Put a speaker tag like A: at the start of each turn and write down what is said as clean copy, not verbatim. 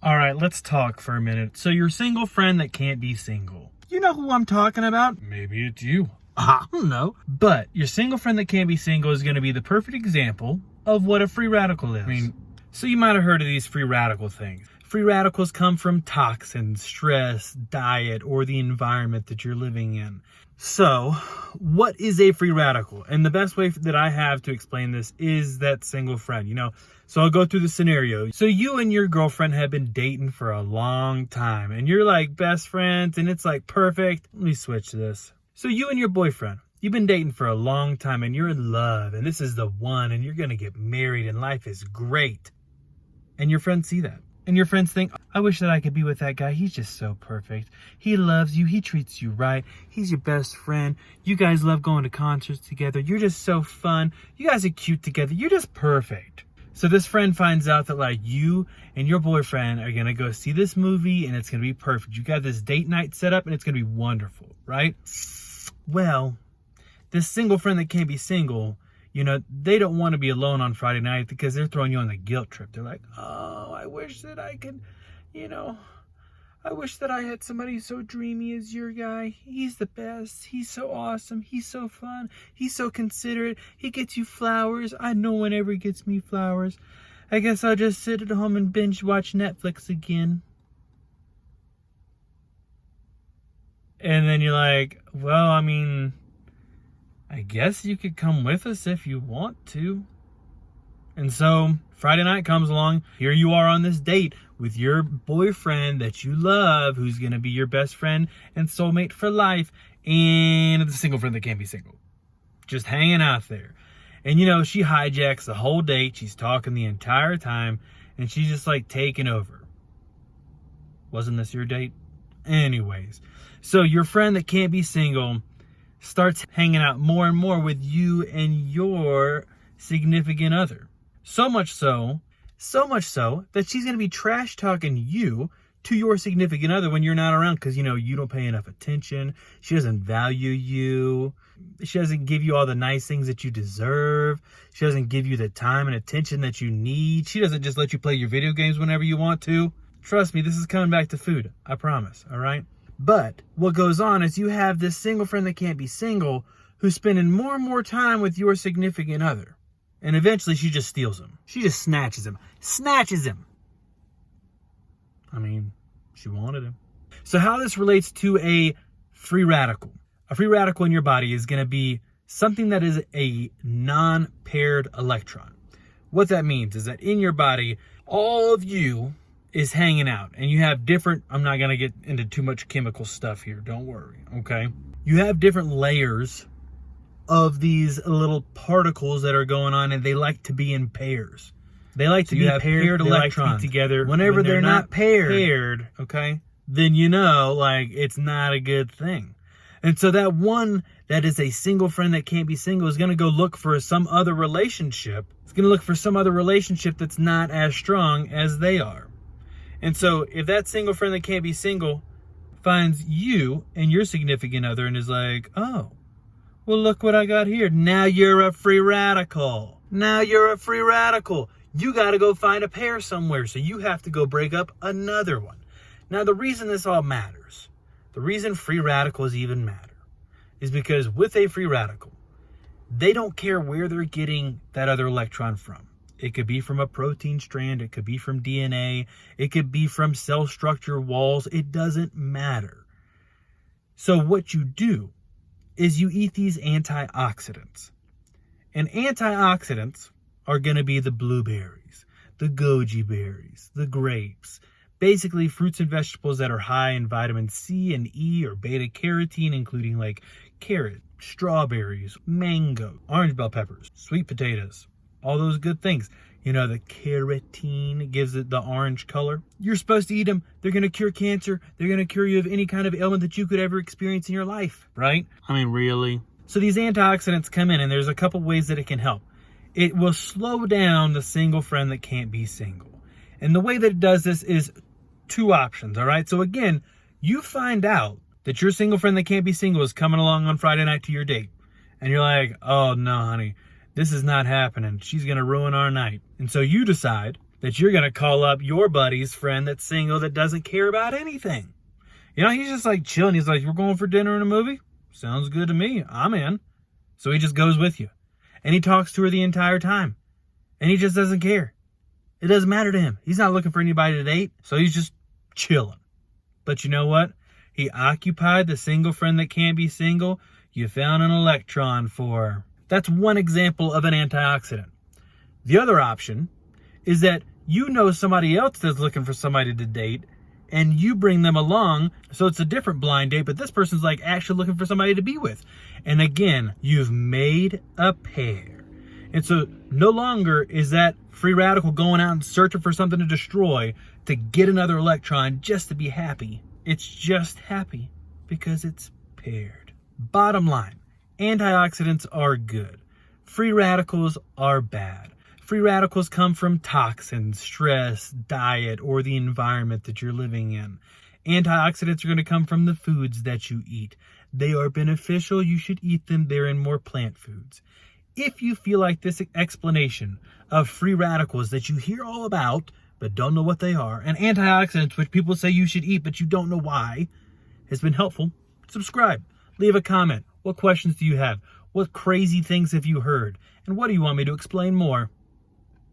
A: All right, let's talk for a minute. So your single friend that can't be single. You know who I'm talking about? Maybe it's you. I don't know. But your single friend that can't be single is going to be the perfect example of what a free radical is. So you might have heard of these free radical things. Free radicals come from toxins, stress, diet, or the environment that you're living in. So, what is a free radical? And the best way that I have to explain this is that single friend, So I'll go through the scenario. So you and your girlfriend have been dating for a long time, and you're like best friends, and it's like perfect. Let me switch this. So you and your boyfriend, you've been dating for a long time, and you're in love, and this is the one, and you're going to get married, and life is great. And your friends see that. And your friends think, I wish that I could be with that guy. He's just so perfect. He loves you. He treats you right. He's your best friend. You guys love going to concerts together. You're just so fun. You guys are cute together. You're just perfect. So this friend finds out that like you and your boyfriend are going to go see this movie and it's going to be perfect. You got this date night set up and it's going to be wonderful, right? Well, this single friend that can't be single, they don't want to be alone on Friday night because they're throwing you on the guilt trip. They're like, oh, I wish that I could, I wish that I had somebody so dreamy as your guy. He's the best. He's so awesome. He's so fun. He's so considerate. He gets you flowers. No one ever gets me flowers. I guess I'll just sit at home and binge watch Netflix again. And then you're like, well, I guess you could come with us if you want to. And so Friday night comes along. Here you are on this date with your boyfriend that you love, who's going to be your best friend and soulmate for life, and the single friend that can't be single. Just hanging out there. And she hijacks the whole date. She's talking the entire time, and she's just like taking over. Wasn't this your date? Anyways, so your friend that can't be single starts hanging out more and more with you and your significant other. So much so that she's going to be trash talking you to your significant other when you're not around because, you don't pay enough attention. She doesn't value you. She doesn't give you all the nice things that you deserve. She doesn't give you the time and attention that you need. She doesn't just let you play your video games whenever you want to. Trust me, this is coming back to food. I promise, all right? But what goes on is you have this single friend that can't be single who's spending more and more time with your significant other. And eventually she just steals him. She just snatches him. She wanted him. So how this relates to a free radical. A free radical in your body is going to be something that is a non-paired electron. What that means is that in your body, all of you is hanging out and you have different, I'm not going to get into too much chemical stuff here. Don't worry. Okay. You have different layers of these little particles that are going on and they like to be in pairs. They like to be paired electrons like to be together. Whenever they're not paired, okay, then it's not a good thing. And so that one that is a single friend that can't be single is going to go look for some other relationship. It's going to look for some other relationship that's not as strong as they are. And so if that single friend that can't be single finds you and your significant other and is like, oh, well, look what I got here. Now you're a free radical. You got to go find a pair somewhere. So you have to go break up another one. Now, the reason this all matters, the reason free radicals even matter, is because with a free radical, they don't care where they're getting that other electron from. It could be from a protein strand. It could be from DNA. It could be from cell structure walls. It doesn't matter. So what you do is you eat these antioxidants. And antioxidants are going to be the blueberries, the goji berries, the grapes, basically fruits and vegetables that are high in vitamin C and E or beta carotene, including like carrot, strawberries, mango, orange bell peppers, sweet potatoes, all those good things. The carotene gives it the orange color. You're supposed to eat them. They're going to cure cancer. They're going to cure you of any kind of ailment that you could ever experience in your life, right? Really? So these antioxidants come in, and there's a couple ways that it can help. It will slow down the single friend that can't be single. And the way that it does this is two options, all right? So again, you find out that your single friend that can't be single is coming along on Friday night to your date. And you're like, oh no, honey, this is not happening. She's going to ruin our night. And so you decide that you're going to call up your buddy's friend that's single that doesn't care about anything. You know, he's just like chilling. He's like, we're going for dinner and a movie? Sounds good to me. I'm in. So he just goes with you. And he talks to her the entire time. And he just doesn't care. It doesn't matter to him. He's not looking for anybody to date. So he's just chilling. But you know what? He occupied the single friend that can't be single. You found an electron for her. That's one example of an antioxidant. The other option is that you know somebody else that's looking for somebody to date, and you bring them along, so it's a different blind date, but this person's like actually looking for somebody to be with. And again, you've made a pair. And so no longer is that free radical going out and searching for something to destroy to get another electron just to be happy. It's just happy because it's paired. Bottom line, antioxidants are good. Free radicals are bad. Free radicals come from toxins, stress, diet, or the environment that you're living in. Antioxidants are going to come from the foods that you eat. They are beneficial. You should eat them. They're in more plant foods. If you feel like this explanation of free radicals that you hear all about, but don't know what they are, and antioxidants, which people say you should eat, but you don't know why, has been helpful, subscribe. Leave a comment. What questions do you have? What crazy things have you heard? And what do you want me to explain more?